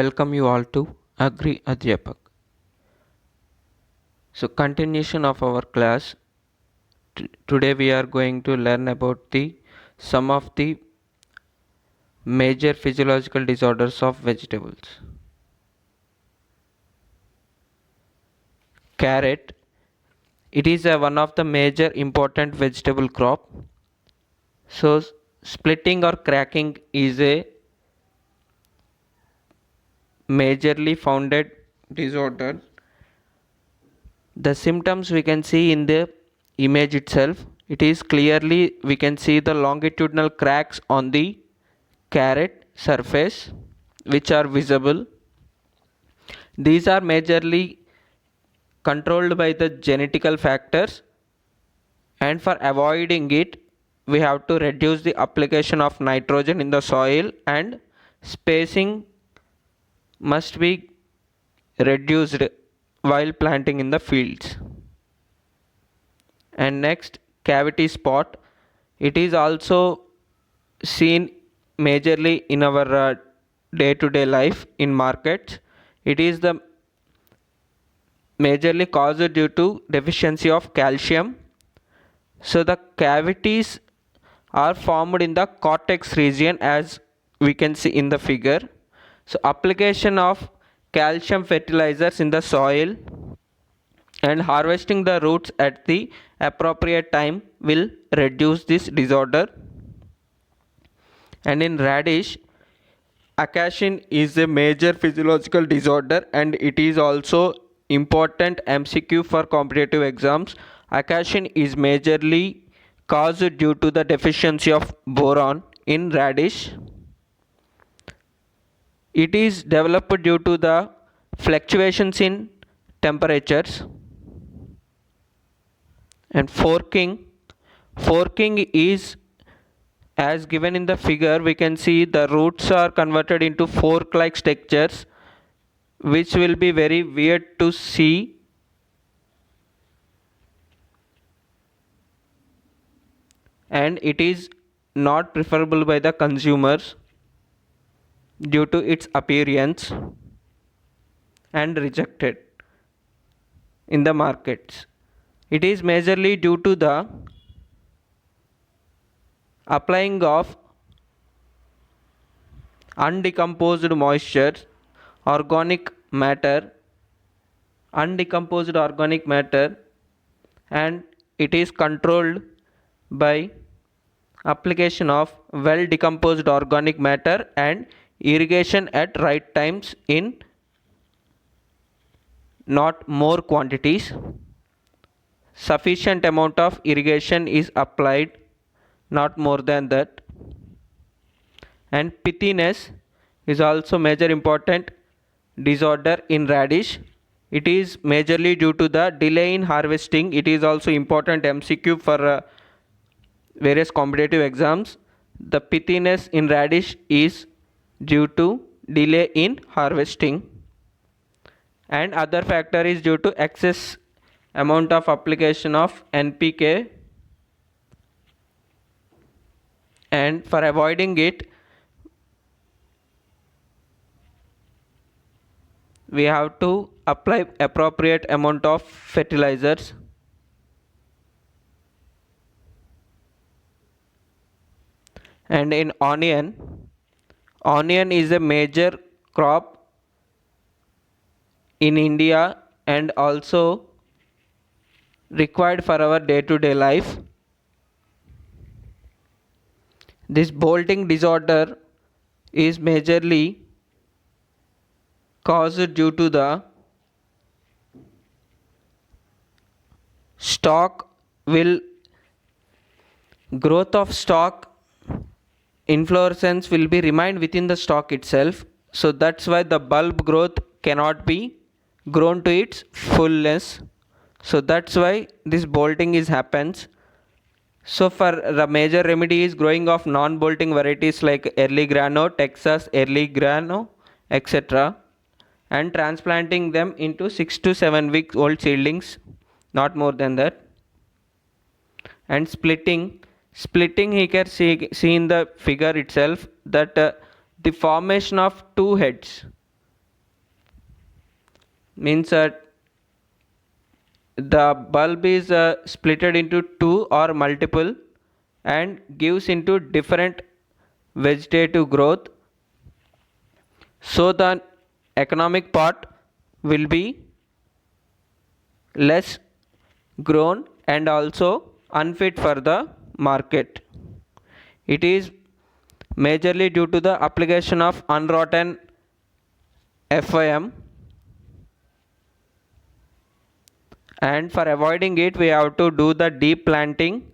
Welcome you all to Agri Adhyapak. So continuation of our class. Today we are going to learn about the some of the major physiological disorders of vegetables. Carrot. It is one of the major important vegetable crop. So splitting or cracking is a majorly founded disorder. The symptoms we can see in the image itself. It is clearly we can see the longitudinal cracks on the carrot surface which are visible. These are majorly controlled by the genetical factors, and for avoiding it we have to reduce the application of nitrogen in the soil, and spacing must be reduced while planting in the fields. And next, cavity spot. It is also seen majorly in our day-to-day life in markets. It is the majorly caused due to deficiency of calcium. So the cavities are formed in the cortex region as we can see in the figure. So application of calcium fertilizers in the soil and harvesting the roots at the appropriate time will reduce this disorder. And in radish, acacia is a major physiological disorder and it is also important MCQ for competitive exams. Acacia is majorly caused due to the deficiency of boron in radish. It is developed due to the fluctuations in temperatures. And forking is as given in the figure. We can see the roots are converted into fork like structures, which will be very weird to see. And it is not preferable by the consumers due to its appearance and rejected in the markets. It is majorly due to the applying of undecomposed moisture, undecomposed organic matter, and it is controlled by application of well decomposed organic matter and irrigation at right times in not more quantities. Sufficient amount of irrigation is applied, not more than that. And pithiness is also major important disorder in radish. It is majorly due to the delay in harvesting. It is also important MCQ for various competitive exams. The pithiness in radish is due to delay in harvesting, and other factor is due to excess amount of application of NPK. And for avoiding it, we have to apply appropriate amount of fertilizers. And in onion is a major crop in India and also required for our day-to-day life. This bolting disorder is majorly caused due to the growth of stalk inflorescence will be remained within the stalk itself. So that's why the bulb growth cannot be grown to its fullness. So that's why this bolting is happens. So for the major remedy is growing of non-bolting varieties like early grano, Texas early grano, etc., and transplanting them into 6 to 7 weeks old seedlings, not more than that. And splitting he can see in the figure itself that the formation of two heads means the bulb is splitted into two or multiple and gives into different vegetative growth. So the economic part will be less grown and also unfit for the market. It is majorly due to the application of unrotten FIM, and for avoiding it we have to do the deep planting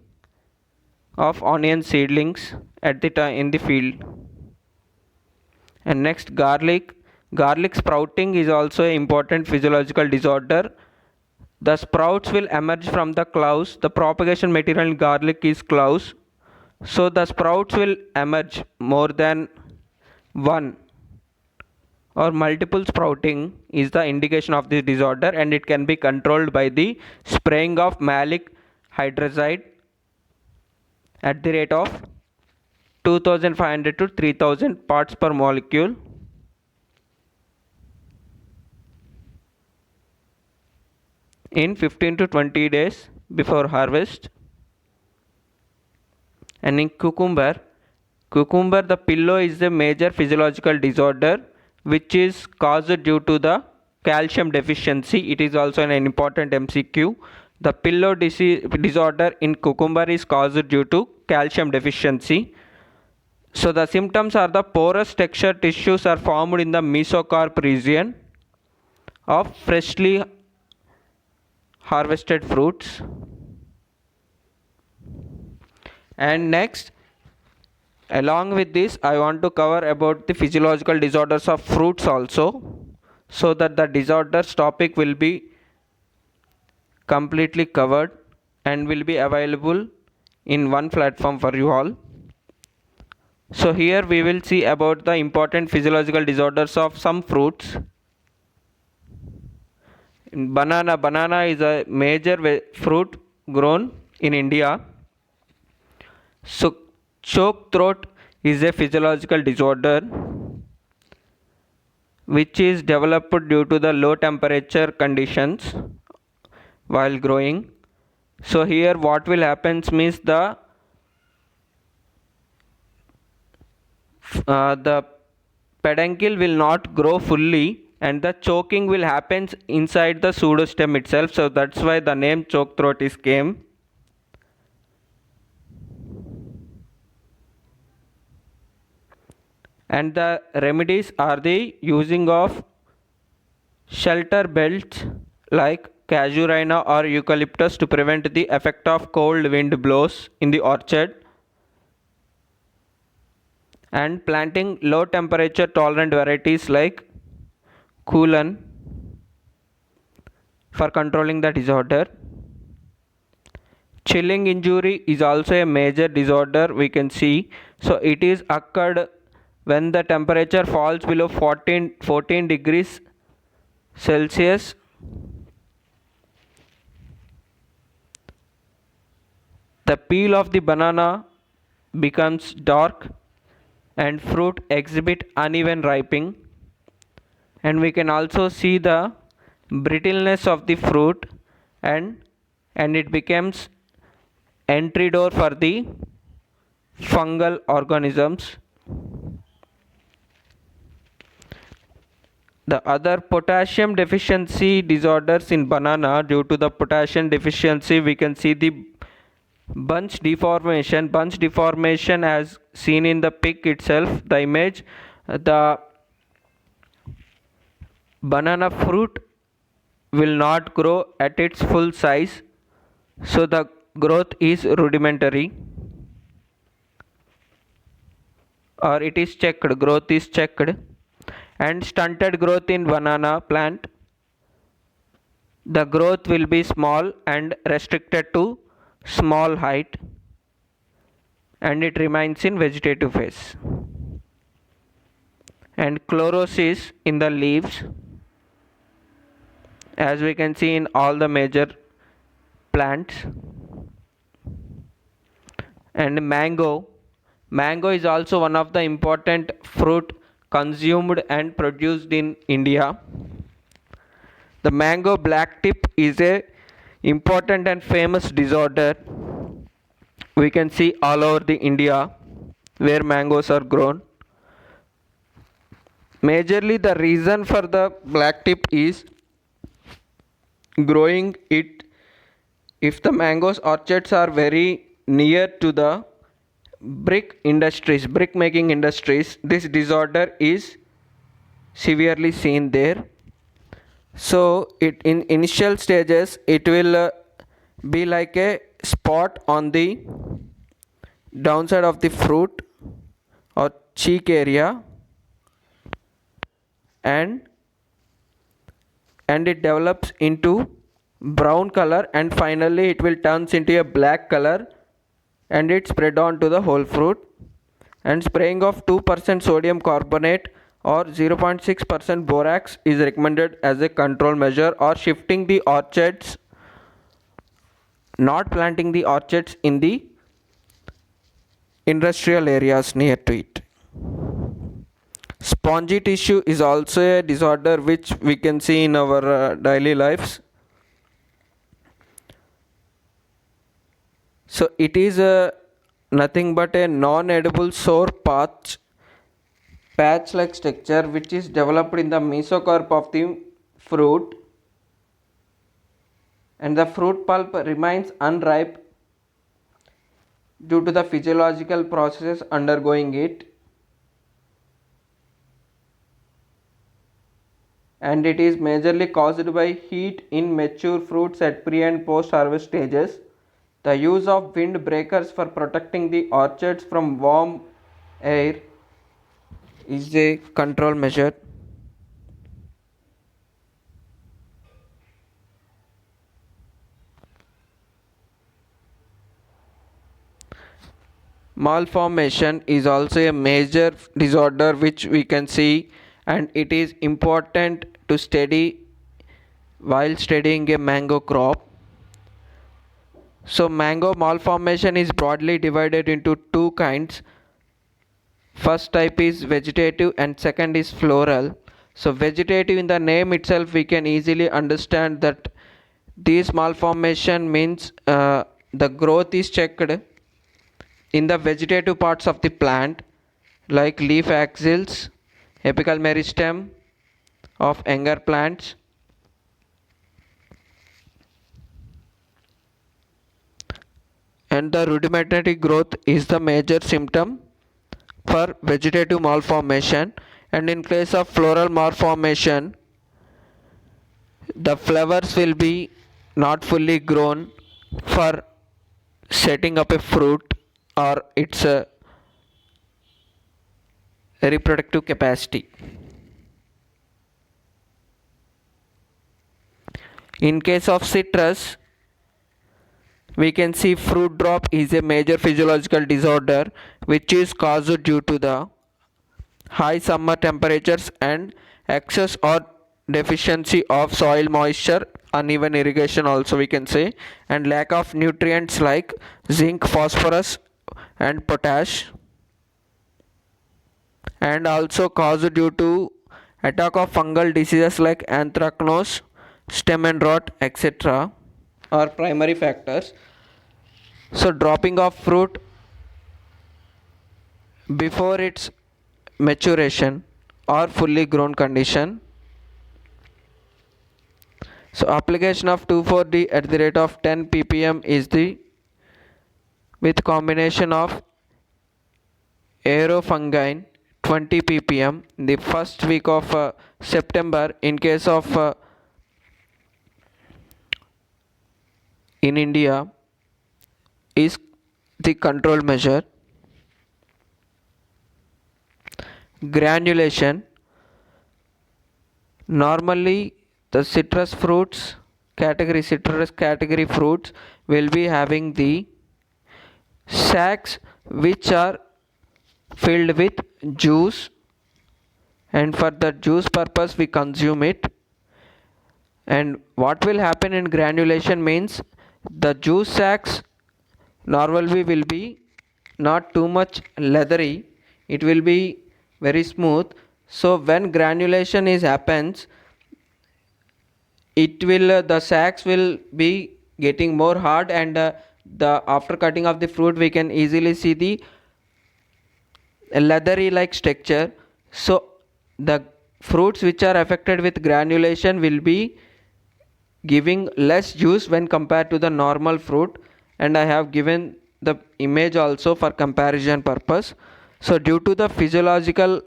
of onion seedlings at the time in the field. And next, garlic sprouting is also an important physiological disorder. The sprouts will emerge from the clouds. The propagation material in garlic is clouds, so the sprouts will emerge more than one or multiple sprouting is the indication of this disorder, and it can be controlled by the spraying of malic hydrazide at the rate of 2500 to 3000 parts per molecule. In 15 to 20 days before harvest. And in cucumber, the pillow is a major physiological disorder which is caused due to the calcium deficiency. It is also an important MCQ. The pillow disorder in cucumber is caused due to calcium deficiency. So the symptoms are the porous texture tissues are formed in the mesocarp region of freshly harvested fruits. And next, along with this, I want to cover about the physiological disorders of fruits also, so that the disorders topic will be completely covered and will be available in one platform for you all. So here we will see about the important physiological disorders of some fruits. Banana is a major fruit grown in India. So choke throat is a physiological disorder which is developed due to the low temperature conditions while growing. So here what will happen means the peduncle will not grow fully and the choking will happen inside the pseudostem itself. So that's why the name choke throat is came. And the remedies are the using of shelter belts like casuarina or eucalyptus to prevent the effect of cold wind blows in the orchard, and planting low temperature tolerant varieties like Kulan for controlling the disorder. Chilling injury is also a major disorder we can see. So it is occurred when the temperature falls below 14 degrees Celsius. The peel of the banana becomes dark and fruit exhibit uneven ripening, and we can also see the brittleness of the fruit and it becomes entry door for the fungal organisms. The other potassium deficiency disorders in banana, due to the potassium deficiency we can see the bunch deformation as seen in the pic itself, the image. The banana fruit will not grow at its full size, so the growth is rudimentary, or it is checked, growth is checked. And stunted growth in banana plant, the growth will be small and restricted to small height, and it remains in vegetative phase. And chlorosis in the leaves, as we can see in all the major plants. And mango is also one of the important fruit consumed and produced in India. The mango black tip is a important and famous disorder we can see all over the India where mangoes are grown. Majorly the reason for the black tip is growing it if the mangoes orchards are very near to the brick making industries, this disorder is severely seen there. So it in initial stages it will be like a spot on the downside of the fruit or cheek area, and it develops into brown color, and finally it will turns into a black color, and it spread on to the whole fruit. And spraying of 2% sodium carbonate or 0.6% borax is recommended as a control measure, or shifting the orchards, not planting the orchards in the industrial areas near to it. Spongy tissue is also a disorder which we can see in our daily lives. So it is nothing but a non-edible sore patch like structure which is developed in the mesocarp of the fruit, and the fruit pulp remains unripe due to the physiological processes undergoing it, and it is majorly caused by heat in mature fruits at pre and post harvest stages. The use of wind breakers for protecting the orchards from warm air is a control measure. Malformation is also a major disorder which we can see, and it is important to study while studying a mango crop. So mango malformation is broadly divided into two kinds. First type is vegetative and second is floral. So vegetative, in the name itself we can easily understand that this malformation means the growth is checked in the vegetative parts of the plant like leaf axils, apical meristem of younger plants, and the rudimentary growth is the major symptom for vegetative malformation. And in case of floral malformation, the flowers will be not fully grown for setting up a fruit or its reproductive capacity. In case of citrus, we can see fruit drop is a major physiological disorder which is caused due to the high summer temperatures and excess or deficiency of soil moisture, uneven irrigation also we can say, and lack of nutrients like zinc, phosphorus and potash, and also caused due to attack of fungal diseases like anthracnose, stem and rot, etc. are primary factors. So dropping of fruit before its maturation or fully grown condition. So application of 2,4-D at the rate of 10 ppm is the with combination of aerofungine 20 ppm in the first week of September. In case of in India is the control measure. Granulation, normally the citrus category fruits will be having the sacs which are filled with juice, and for the juice purpose we consume it. And what will happen in granulation means the juice sacs normally will be not too much leathery, it will be very smooth. So when granulation is happens, it will the sacks will be getting more hard, and the after cutting of the fruit we can easily see the leathery like structure. So the fruits which are affected with granulation will be giving less juice when compared to the normal fruit, and I have given the image also for comparison purpose. So due to the physiological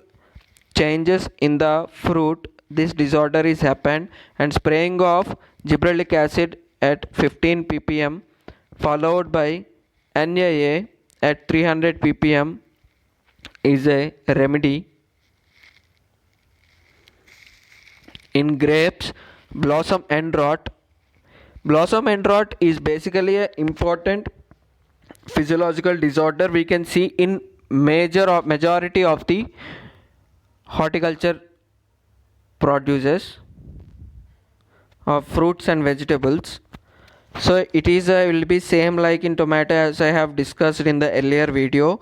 changes in the fruit, this disorder is happened, and spraying of gibberellic acid at 15 ppm followed by NaA at 300 ppm is a remedy. In grapes, blossom end rot. Blossom end rot is basically an important physiological disorder we can see in majority of the horticulture produces of fruits and vegetables. So it is will be same like in tomato, as I have discussed in the earlier video.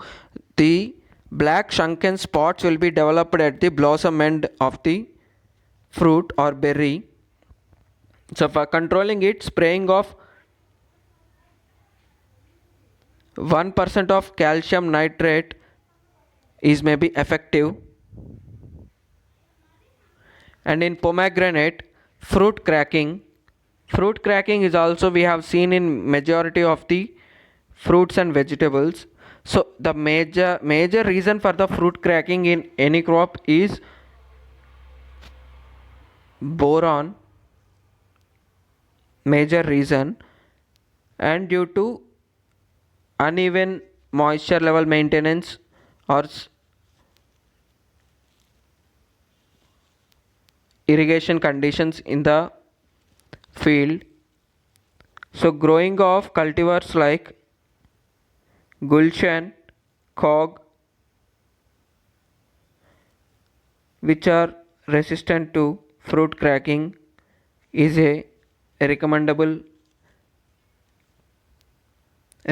The black shrunken spots will be developed at the blossom end of the fruit or berry. So for controlling it, spraying of 1% of calcium nitrate is maybe effective. And in pomegranate, fruit cracking is also we have seen in majority of the fruits and vegetables. So the major reason for the fruit cracking in any crop is boron, major reason, and due to uneven moisture level maintenance or irrigation conditions in the field. So growing of cultivars like Gulshan, Cog, which are resistant to fruit cracking, is a recommendable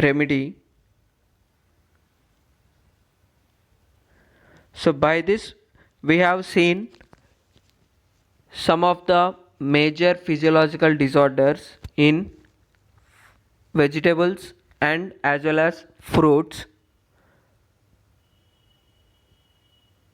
remedy. So by this we have seen some of the major physiological disorders in vegetables and as well as fruits.